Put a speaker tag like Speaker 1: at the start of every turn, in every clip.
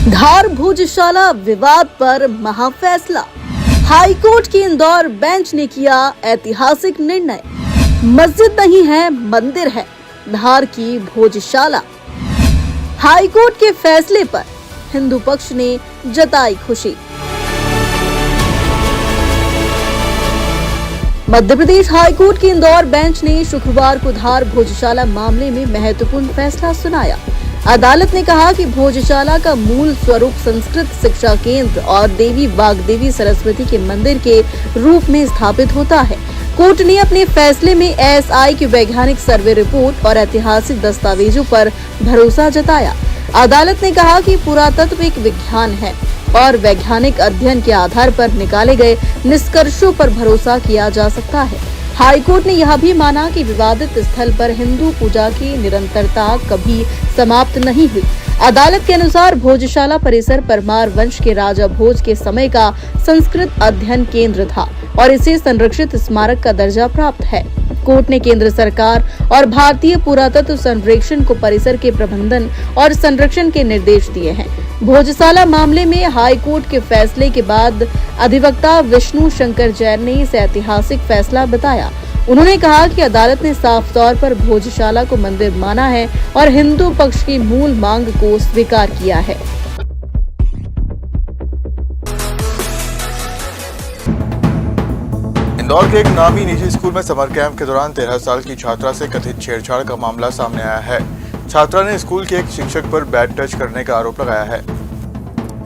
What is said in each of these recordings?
Speaker 1: धार भोजशाला विवाद पर महाफैसला। हाईकोर्ट की इंदौर बेंच ने किया ऐतिहासिक निर्णय। मस्जिद नहीं है, मंदिर है, धार की भोजशाला। हाईकोर्ट के फैसले पर हिंदू पक्ष ने जताई खुशी। मध्य प्रदेश हाईकोर्ट की इंदौर बेंच ने शुक्रवार को धार भोजशाला मामले में महत्वपूर्ण फैसला सुनाया। अदालत ने कहा कि भोजशाला का मूल स्वरूप संस्कृत शिक्षा केंद्र और देवी वाग्देवी सरस्वती के मंदिर के रूप में स्थापित होता है। कोर्ट ने अपने फैसले में एएसआई की वैज्ञानिक सर्वे रिपोर्ट और ऐतिहासिक दस्तावेजों पर भरोसा जताया। अदालत ने कहा कि पुरातत्व एक विज्ञान है और वैज्ञानिक अध्ययन के आधार पर निकाले गए निष्कर्षों पर भरोसा किया जा सकता है। हाईकोर्ट ने यह भी माना कि विवादित स्थल पर हिंदू पूजा की निरंतरता कभी समाप्त नहीं हुई। अदालत के अनुसार भोजशाला परिसर परमार वंश के राजा भोज के समय का संस्कृत अध्ययन केंद्र था और इसे संरक्षित स्मारक का दर्जा प्राप्त है। कोर्ट ने केंद्र सरकार और भारतीय पुरातत्व सर्वेक्षण को परिसर के प्रबंधन और संरक्षण के निर्देश दिए हैं। भोजशाला मामले में हाई कोर्ट के फैसले के बाद अधिवक्ता विष्णु शंकर जैन ने इसे ऐतिहासिक फैसला बताया। उन्होंने कहा कि अदालत ने साफ तौर पर भोजशाला को मंदिर माना है और हिंदू पक्ष की मूल मांग को स्वीकार किया है।
Speaker 2: इंदौर के एक नामी निजी स्कूल में समर कैंप के दौरान 13 साल की छात्रा से कथित छेड़छाड़ का मामला सामने आया है। छात्रा ने स्कूल के एक शिक्षक पर बैड टच करने का आरोप लगाया है।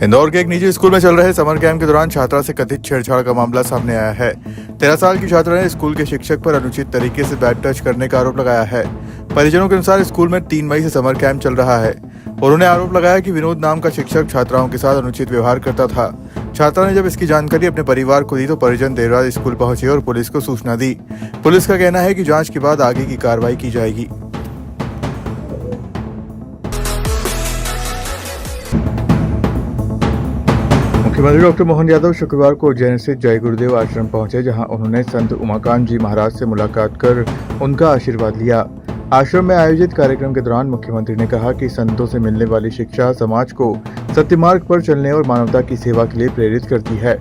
Speaker 2: इंदौर के एक निजी स्कूल में चल रहे समर कैंप के दौरान छात्रा से कथित छेड़छाड़ का मामला सामने आया है। 13 साल की छात्रा ने स्कूल के शिक्षक पर अनुचित तरीके से बैड टच करने का आरोप लगाया है। परिजनों के अनुसार स्कूल में 3 मई से समर कैंप चल रहा है। उन्होंने आरोप लगाया कि विनोद नाम का शिक्षक छात्राओं के साथ अनुचित व्यवहार करता था। छात्रा ने जब इसकी जानकारी अपने परिवार को दी तो परिजन देर रात स्कूल पहुंचे और पुलिस को सूचना दी। पुलिस का कहना है कि जांच के बाद आगे की कार्रवाई की जाएगी। मुख्यमंत्री डॉक्टर मोहन यादव शुक्रवार को उज्जैन स्थित जय गुरुदेव आश्रम पहुंचे, जहां उन्होंने संत उमाकांत जी महाराज से मुलाकात कर उनका आशीर्वाद लिया। आश्रम में आयोजित कार्यक्रम के दौरान मुख्यमंत्री ने कहा कि संतों से मिलने वाली शिक्षा समाज को सत्य मार्ग पर चलने और मानवता की सेवा के लिए प्रेरित करती है।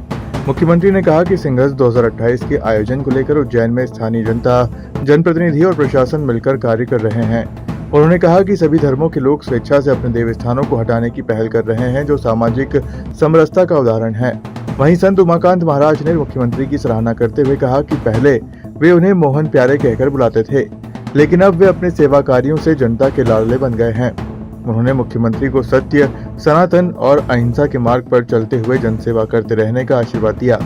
Speaker 2: मुख्यमंत्री ने कहा कि सिंघर्ष 2028 के आयोजन को लेकर उज्जैन में स्थानीय जनता, जनप्रतिनिधि और प्रशासन मिलकर कार्य कर रहे हैं। उन्होंने कहा कि सभी धर्मों के लोग स्वेच्छा से अपने देवस्थानों को हटाने की पहल कर रहे हैं, जो सामाजिक समरसता का उदाहरण है। वहीं संत उमाकांत महाराज ने मुख्यमंत्री की सराहना करते हुए कहा कि पहले वे उन्हें मोहन प्यारे कहकर बुलाते थे, लेकिन अब वे अपने सेवा कार्यों से जनता के लाडले बन गए हैं। उन्होंने मुख्यमंत्री को सत्य, सनातन और अहिंसा के मार्ग पर चलते हुए जनसेवा करते रहने का आशीर्वाद दिया।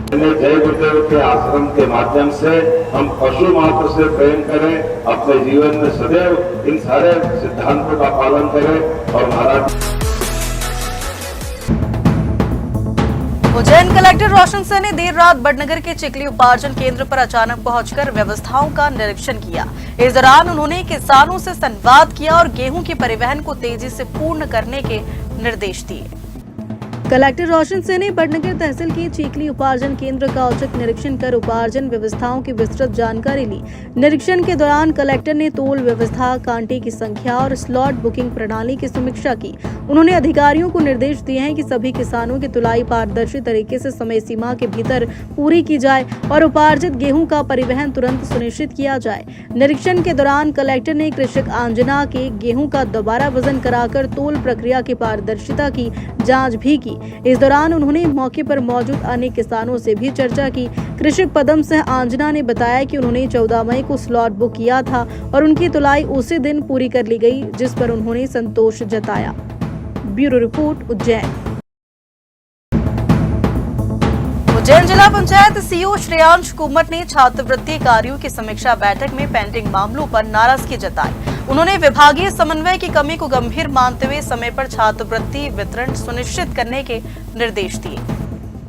Speaker 3: जय गुरुदेव के आश्रम के माध्यम से हम पशु मात्र से प्रेम करें, अपने जीवन में सदैव इन सारे सिद्धांतों का पालन करें और महाराज।
Speaker 1: उज्जैन कलेक्टर रोशन सिंह ने देर रात बड़नगर के चिकली उपार्जन केंद्र पर अचानक पहुंचकर व्यवस्थाओं का निरीक्षण किया। इस दौरान उन्होंने किसानों से संवाद किया और गेहूं के परिवहन को तेजी से पूर्ण करने के निर्देश दिए। कलेक्टर रोशन सिंह ने बड़नगर तहसील के चीकली उपार्जन केंद्र का औचक निरीक्षण कर उपार्जन व्यवस्थाओं की विस्तृत जानकारी ली। निरीक्षण के दौरान कलेक्टर ने तोल व्यवस्था, कांटे की संख्या और स्लॉट बुकिंग प्रणाली की समीक्षा की। उन्होंने अधिकारियों को निर्देश दिए हैं कि सभी किसानों की तुलाई पारदर्शी तरीके से समय सीमा के भीतर पूरी की जाए और उपार्जित गेहूं का परिवहन तुरंत सुनिश्चित किया जाए। निरीक्षण के दौरान कलेक्टर ने कृषक आंजना के गेहूं का दोबारा वजन कराकर तोल प्रक्रिया की पारदर्शिता की जाँच भी की। इस दौरान उन्होंने मौके पर मौजूद अन्य किसानों से भी चर्चा की। कृषक पदम सिंह आंजना ने बताया कि उन्होंने 14 मई को स्लॉट बुक किया था और उनकी तुलाई उसी दिन पूरी कर ली गई, जिस पर उन्होंने संतोष जताया। Bureau report, Ujjain. उज्जैन जिला पंचायत सीईओ श्रेयांश कुमर ने छात्रवृत्ति कार्यों की समीक्षा बैठक में पेंडिंग मामलों पर नाराजगी जताई। उन्होंने विभागीय समन्वय की कमी को गंभीर मानते हुए समय पर छात्रवृत्ति वितरण सुनिश्चित करने के निर्देश दिए।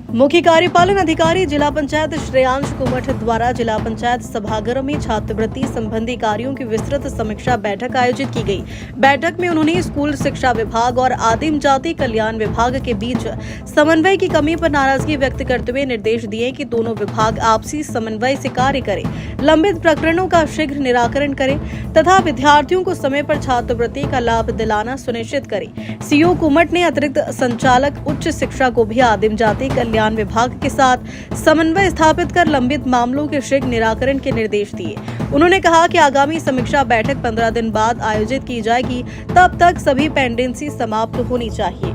Speaker 1: मुख्य कार्यपालन अधिकारी जिला पंचायत श्रेयांश कुमठ द्वारा जिला पंचायत सभागार में छात्रवृत्ति संबंधी कार्यों की विस्तृत समीक्षा बैठक आयोजित की गई। बैठक में उन्होंने स्कूल शिक्षा विभाग और आदिम जाति कल्याण विभाग के बीच समन्वय की कमी पर नाराजगी व्यक्त करते हुए निर्देश दिए कि दोनों विभाग आपसी समन्वय से कार्य करें, लंबित प्रकरणों का शीघ्र निराकरण करें तथा विद्यार्थियों को समय पर छात्रवृत्ति का लाभ दिलाना सुनिश्चित करें। सीओ कुमठ ने अतिरिक्त संचालक उच्च शिक्षा को भी आदिम जाति कल्याण विभाग के साथ समन्वय स्थापित कर लंबित मामलों के शीघ्र निराकरण के निर्देश दिए। उन्होंने कहा कि आगामी समीक्षा बैठक 15 दिन बाद आयोजित की जाएगी, तब तक सभी पेंडेंसी समाप्त होनी चाहिए।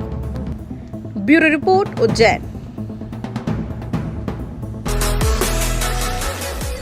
Speaker 1: Bureau report, Ujjain.